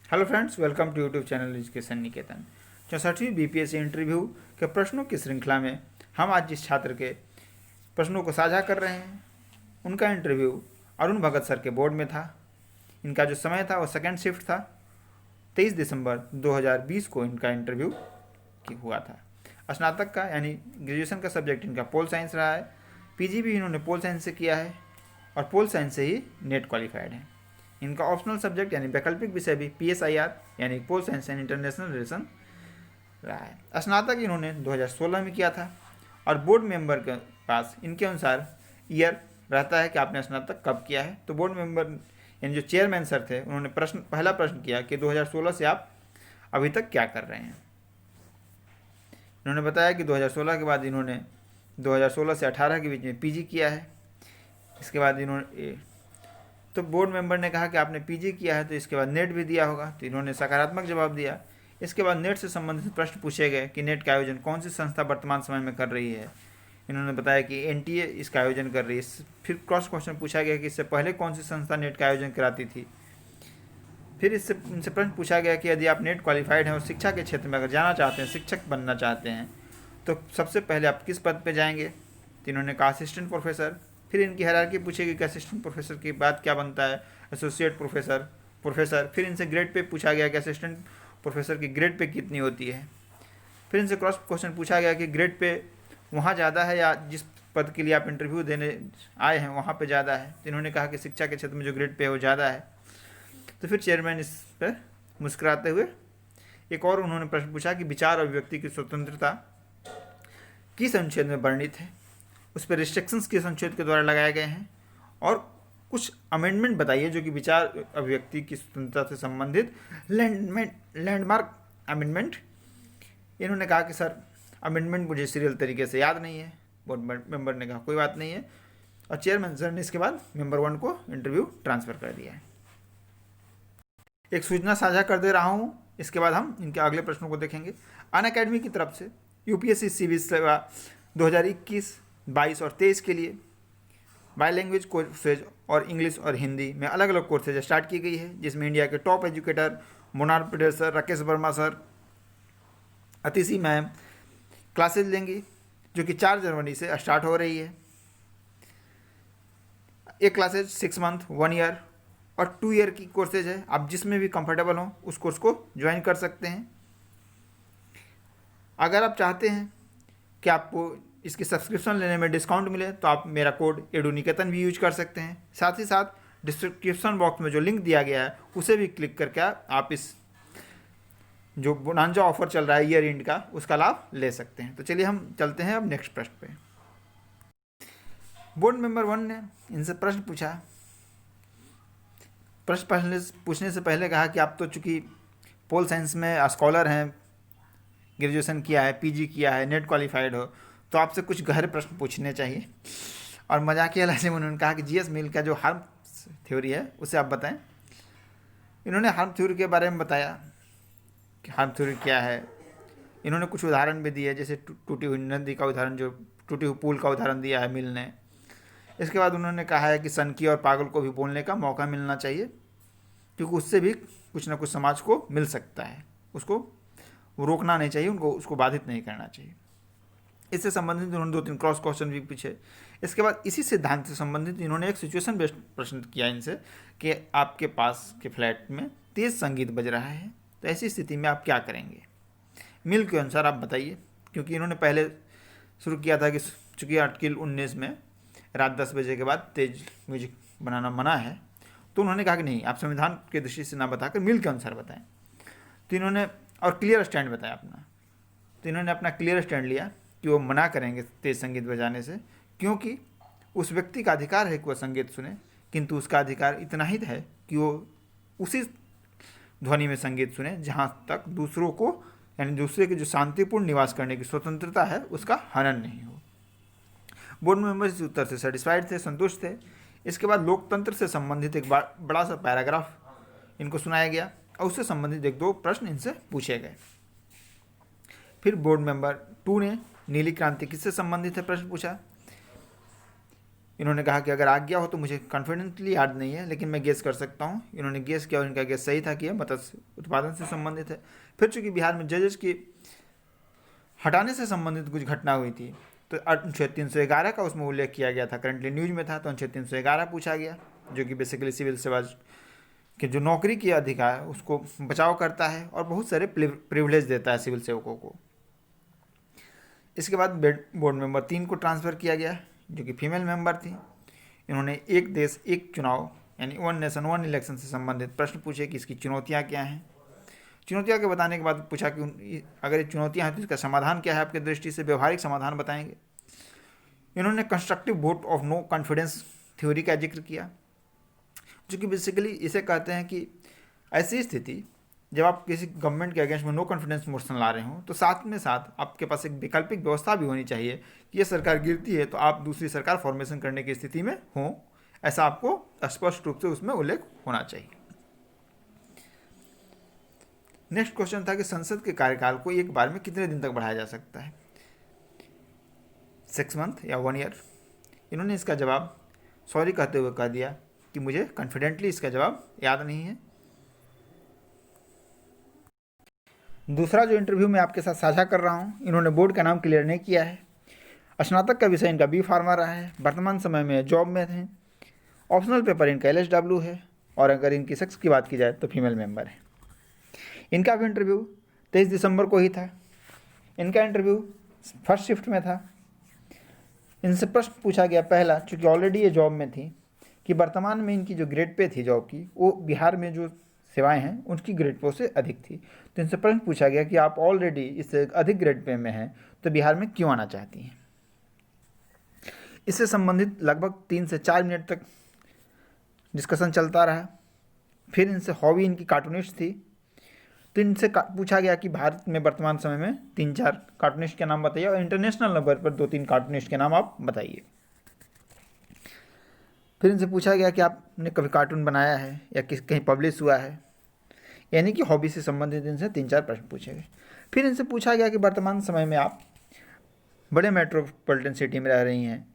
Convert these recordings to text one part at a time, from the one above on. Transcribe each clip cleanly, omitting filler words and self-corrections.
Hello friends, welcome to YouTube channel education Niketan. 64वीं BPSC interview के प्रश्नों की श्रृंखला में हम आज जिस छात्र के प्रश्नों को साझा कर रहे हैं उनका इंटरव्यू अरुण भगत सर के बोर्ड में था। इनका जो समय था वो सेकेंड शिफ्ट था। 23 दिसंबर 2020 को इनका इंटरव्यू हुआ था। स्नातक का यानी ग्रेजुएशन का सब्जेक्ट इनका पोल साइंस रहा है। पीजी भी इन्होंने पोल साइंस से किया है और पोल साइंस से ही नेट क्वालिफाइड है। इनका ऑप्शनल सब्जेक्ट यानी वैकल्पिक विषय भी PSIR यानी pol science and international relation रहा है। स्नातक इन्होंने 2016 में किया था और बोर्ड मेंबर के पास इनके अनुसार ईयर रहता है कि आपने स्नातक कब किया है। तो बोर्ड मेंबर यानी जो चेयरमैन सर थे उन्होंने पहला प्रश्न किया कि 2016 से आप अभी तक क्या कर रहे हैं। इन्होंने बताया कि 2016 के बाद इन्होंने 2016 से 18 के बीच में PG किया है। इसके बाद इन्होंने तो बोर्ड मेंबर ने कहा कि आपने PG किया है तो इसके बाद नेट भी दिया होगा, तो इन्होंने सकारात्मक जवाब दिया। इसके बाद नेट से संबंधित प्रश्न पूछे गए कि नेट का आयोजन कौन सी संस्था वर्तमान समय में कर रही है। इन्होंने बताया कि NTA इसका आयोजन कर रही है। फिर क्रॉस क्वेश्चन पूछा गया कि इससे पहले कौन सी संस्था नेट का आयोजन कराती थी। फिर इनसे प्रश्न पूछा गया कि यदि आप नेट क्वालिफाइड हैं और शिक्षा के क्षेत्र में अगर जाना चाहते हैं, शिक्षक बनना चाहते हैं, तो सबसे पहले आप किस पद पर जाएंगे। तो इन्होंने कहा असिस्टेंट प्रोफेसर। फिर इनकी हायरार्की पूछेगी कि असिस्टेंट प्रोफेसर के बाद क्या बनता है, एसोसिएट प्रोफेसर। फिर इनसे ग्रेड पे पूछा गया कि असिस्टेंट प्रोफेसर की ग्रेड पे कितनी होती है। फिर इनसे क्रॉस क्वेश्चन पूछा गया कि ग्रेड पे वहाँ ज़्यादा है या जिस पद के लिए आप इंटरव्यू देने आए हैं वहाँ पे ज़्यादा है। तो इन्होंने कहा कि शिक्षा के क्षेत्र में जो ग्रेड पे है वो ज़्यादा है। तो फिर चेयरमैन इस पर मुस्कुराते हुए एक और उन्होंने प्रश्न पूछा कि विचार अभिव्यक्ति की स्वतंत्रता किस अनुच्छेद में वर्णित है, उस पर रिस्ट्रिक्शंस किस अनुच्छेद के द्वारा लगाए गए हैं, और कुछ अमेंडमेंट बताइए जो कि विचार अभिव्यक्ति की स्वतंत्रता से संबंधित लैंडमार्क अमेंडमेंट। इन्होंने कहा कि सर अमेंडमेंट मुझे सीरियल तरीके से याद नहीं है। बोर्ड मेंबर ने कहा कोई बात नहीं है और चेयरमैन सर ने इसके बाद मेंबर 1 को इंटरव्यू ट्रांसफ़र कर दिया है। एक सूचना साझा कर दे रहा हूँ, इसके बाद हम इनके अगले प्रश्नों को देखेंगे। अनअकैडमी की तरफ से UPSC सिविल सेवा 2021, 22 और 23 के लिए बाय लैंग्वेज कोर्सेज और इंग्लिश और हिंदी में अलग अलग कोर्सेज स्टार्ट की गई है, जिसमें इंडिया के top educator Monal Patel sir, Rakesh Verma sir, Atishi ma'am classes लेंगी, जो कि 4 जनवरी से स्टार्ट हो रही है। एक क्लासेज 6 मंथ, 1 ईयर और 2 ईयर की कोर्सेज है। आप जिसमें भी कंफर्टेबल हो उस कोर्स को ज्वाइन कर सकते हैं। अगर आप चाहते हैं कि आपको इसकी सब्सक्रिप्शन लेने में डिस्काउंट मिले तो आप मेरा कोड एडुनिकेतन भी यूज कर सकते हैं। साथ ही साथ डिस्क्रिप्शन बॉक्स में जो लिंक दिया गया है उसे भी क्लिक करके आप इस जो बोनांजा ऑफर चल रहा है ईयर एंड का उसका लाभ ले सकते हैं। तो चलिए हम चलते हैं अब नेक्स्ट प्रश्न पे। बोर्ड मेंबर 1 ने इनसे प्रश्न पूछा। प्रश्न पूछने से पहले कहा कि आप तो चूँकि पोल साइंस में स्कॉलर हैं, ग्रेजुएशन किया है, PG किया है, नेट क्वालिफाइड हो, तो आपसे कुछ गहरे प्रश्न पूछने चाहिए। और मजाकिया लहजे में उन्होंने कहा कि GS मिल का जो हार्म थ्योरी है उसे आप बताएं। इन्होंने हार्म थ्योरी के बारे में बताया कि हार्म थ्योरी क्या है। इन्होंने कुछ उदाहरण भी दिए, जैसे टूटी हुई नदी का उदाहरण, जो टूटी हुई पुल का उदाहरण दिया है मिल ने। इसके बाद उन्होंने कहा है कि सनकी और पागल को भी बोलने का मौका मिलना चाहिए, क्योंकि उससे भी कुछ ना कुछ समाज को मिल सकता है। उसको रोकना नहीं चाहिए, उसको बाधित नहीं करना चाहिए। इससे संबंधित उन्होंने 2-3 क्रॉस क्वेश्चन भी पूछे। इसके बाद इसी सिद्धांत से संबंधित इन्होंने एक सिचुएशन बेस्ड प्रश्न किया इनसे कि आपके पास के फ्लैट में तेज़ संगीत बज रहा है, तो ऐसी स्थिति में आप क्या करेंगे। मिल के अनुसार आप बताइए, क्योंकि इन्होंने पहले शुरू किया था कि चूँकि आर्टिकल 19 में रात 10 बजे के बाद तेज म्यूजिक बनाना मना है, तो उन्होंने कहा कि नहीं, आप संविधान के दृष्टि से ना बताकर मिल के अनुसार बताएं। तो इन्होंने और क्लियर स्टैंड बताया अपना। तो इन्होंने अपना क्लियर स्टैंड लिया कि वो मना करेंगे तेज़ संगीत बजाने से, क्योंकि उस व्यक्ति का अधिकार है कि वह संगीत सुने, किंतु उसका अधिकार इतना ही है कि वो उसी ध्वनि में संगीत सुने जहाँ तक दूसरों को यानी दूसरे के जो शांतिपूर्ण निवास करने की स्वतंत्रता है उसका हनन नहीं हो। बोर्ड मेंबर्स इस उत्तर से सेटिस्फाइड थे, संतुष्ट थे। इसके बाद लोकतंत्र से संबंधित एक बड़ा सा पैराग्राफ इनको सुनाया गया और उससे संबंधित 1-2 प्रश्न इनसे पूछे गए। फिर बोर्ड मेंबर 2 ने नीली क्रांति किससे संबंधित है प्रश्न पूछा। इन्होंने कहा कि अगर आ गया हो तो मुझे कॉन्फिडेंटली याद नहीं है, लेकिन मैं गेस कर सकता हूँ। इन्होंने गेस किया और इनका गेस सही था कि यह मत्स्य उत्पादन से संबंधित है। फिर चूंकि बिहार में जजेस की हटाने से संबंधित कुछ घटना हुई थी, तो अनुच्छेद 311 का उसमें उल्लेख किया गया था, करंटली न्यूज में था, तो अनुच्छेद 311 पूछा गया, जो कि बेसिकली सिविल सेवा के जो नौकरी के अधिकार है उसको बचाव करता है और बहुत सारे प्रिविलेज देता है सिविल सेवकों को। इसके बाद बोर्ड मेंबर 3 को ट्रांसफ़र किया गया, जो कि फीमेल मेंबर थी। इन्होंने एक देश एक चुनाव यानी वन नेशन वन इलेक्शन से संबंधित प्रश्न पूछे कि इसकी चुनौतियाँ क्या हैं। चुनौतियाँ के बताने के बाद पूछा कि अगर ये चुनौतियाँ हैं तो इसका समाधान क्या है, आपके दृष्टि से व्यवहारिक समाधान बताएंगे। इन्होंने constructive vote of no confidence theory का जिक्र किया, जो कि बेसिकली इसे कहते हैं कि ऐसी स्थिति जब आप किसी गवर्नमेंट के अगेंस्ट में नो कॉन्फिडेंस मोशन ला रहे हो, तो साथ में साथ आपके पास एक वैकल्पिक व्यवस्था भी होनी चाहिए कि ये सरकार गिरती है तो आप दूसरी सरकार फॉर्मेशन करने की स्थिति में हो, ऐसा आपको स्पष्ट रूप से उसमें उल्लेख होना चाहिए। नेक्स्ट क्वेश्चन था कि संसद के कार्यकाल को एक बार में कितने दिन तक बढ़ाया जा सकता है, 6 मंथ या 1 ईयर। इन्होंने इसका जवाब सॉरी कहते हुए कह दिया कि मुझे कॉन्फिडेंटली इसका जवाब याद नहीं है। दूसरा जो इंटरव्यू मैं आपके साथ साझा कर रहा हूँ, इन्होंने बोर्ड का नाम क्लियर नहीं किया है। स्नातक का विषय इनका बी फार्मा रहा है, वर्तमान समय में जॉब में थे, ऑप्शनल पेपर इनका LSW है, और अगर इनकी सेक्स की बात की जाए तो फीमेल मेंबर है। इनका भी इंटरव्यू 23 दिसंबर को ही था। इनका इंटरव्यू फर्स्ट शिफ्ट में था। इनसे प्रश्न पूछा गया पहला, चूँकि ऑलरेडी ये जॉब में थी, कि वर्तमान में इनकी जो ग्रेड पे थी जॉब की, वो बिहार में जो सेवाएं हैं उनकी ग्रेड पे से अधिक थी। तो इनसे प्रश्न पूछा गया कि आप ऑलरेडी इससे अधिक ग्रेड पे में हैं तो बिहार में क्यों आना चाहती हैं। इससे संबंधित लगभग 3 से 4 मिनट तक डिस्कशन चलता रहा। फिर इनसे हॉबी इनकी कार्टूनिस्ट थी, तो इनसे पूछा गया कि भारत में वर्तमान समय में 3-4 कार्टूनिस्ट के नाम बताइए और इंटरनेशनल लेवल पर 2-3 कार्टूनिस्ट के नाम आप बताइए। फिर इनसे पूछा गया कि आपने कभी कार्टून बनाया है या कहीं पब्लिश हुआ है, यानी कि हॉबी से संबंधित इनसे 3-4 प्रश्न पूछे गए। फिर इनसे पूछा गया कि वर्तमान समय में आप बड़े मेट्रोपॉलिटन सिटी में रह रही हैं,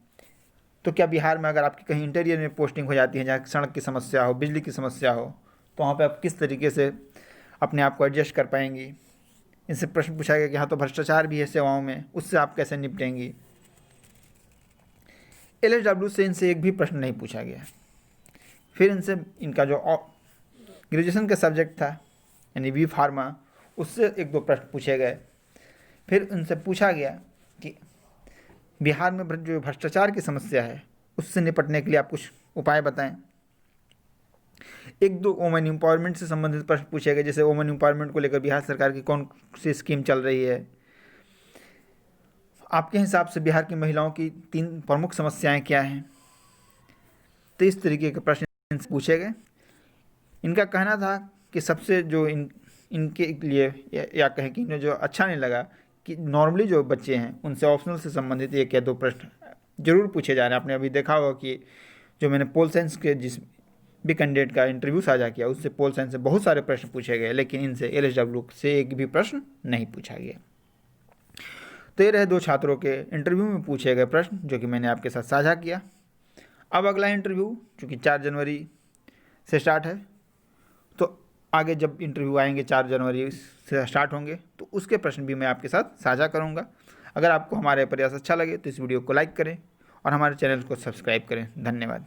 तो क्या बिहार में अगर आपकी कहीं इंटीरियर में पोस्टिंग हो जाती है जहाँ सड़क की समस्या हो, बिजली की समस्या हो, तो वहाँ पर आप किस तरीके से अपने आप को एडजस्ट कर पाएंगी। इनसे प्रश्न पूछा गया कि हाँ तो भ्रष्टाचार भी है सेवाओं में, उससे आप कैसे निपटेंगी। LSW से इनसे एक भी प्रश्न नहीं पूछा गया। फिर इनसे इनका जो ग्रेजुएशन का सब्जेक्ट था यानी बी फार्मा, उससे 1-2 प्रश्न पूछे गए। फिर उनसे पूछा गया कि बिहार में जो भ्रष्टाचार की समस्या है उससे निपटने के लिए आप कुछ उपाय बताएं। 1-2 वोमेन एम्पावरमेंट से संबंधित प्रश्न पूछे गए, जैसे वोमेन एम्पावरमेंट को लेकर बिहार सरकार की कौन सी स्कीम चल रही है, आपके हिसाब से बिहार की महिलाओं की 3 प्रमुख समस्याएं क्या हैं। तो इस तरीके के प्रश्न इनसे पूछे गए। इनका कहना था कि सबसे जो इनके लिए या कहें कि इन्हें जो अच्छा नहीं लगा कि नॉर्मली जो बच्चे हैं उनसे ऑप्शनल से संबंधित 1 या 2 प्रश्न जरूर पूछे जा रहे हैं। आपने अभी देखा होगा कि जो मैंने पोल साइंस के जिस भी कैंडिडेट का इंटरव्यू साझा किया उससे पोल साइंस से बहुत सारे प्रश्न पूछे गए, लेकिन इनसे LSW से एक भी प्रश्न नहीं पूछा गया। तो ये रहे 2 छात्रों के इंटरव्यू में पूछे गए प्रश्न जो कि मैंने आपके साथ साझा किया। अब अगला इंटरव्यू चूँकि 4 जनवरी से स्टार्ट है, तो आगे जब इंटरव्यू आएंगे 4 जनवरी से स्टार्ट होंगे तो उसके प्रश्न भी मैं आपके साथ साझा करूंगा। अगर आपको हमारे प्रयास अच्छा लगे तो इस वीडियो को लाइक करें और हमारे चैनल को सब्सक्राइब करें। धन्यवाद।